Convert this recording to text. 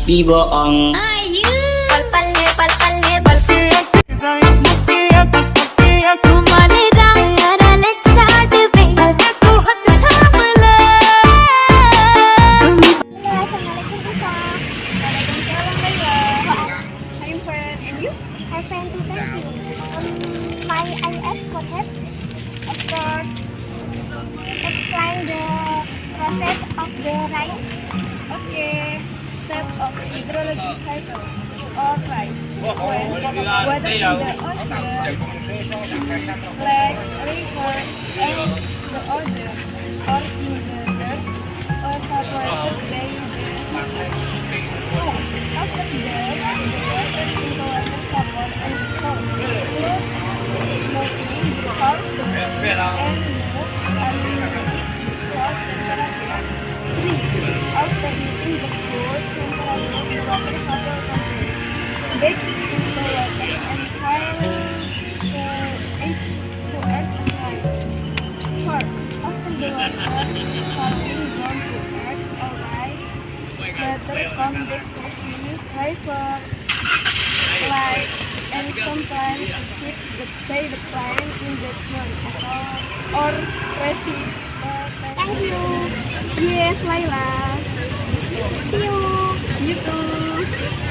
bohong. My IS concept, of course, explain the process of the right. Okay, step of hydrology cycle. Alright. When water in the ocean, like river and the ocean, or in the dirt, or evaporated by the after that, the water in the water vapor and salt flows moving because the and move and salt temperature 3. After heating the fluid temperature, the water vapor back into the water and while the H2S is high. 4. After the water falling down to earth or rise, water come back to sea, river, lake, and sometimes hit by the plant in the ground or precipitate. Thank you. Yes, Laila. See you. See you too.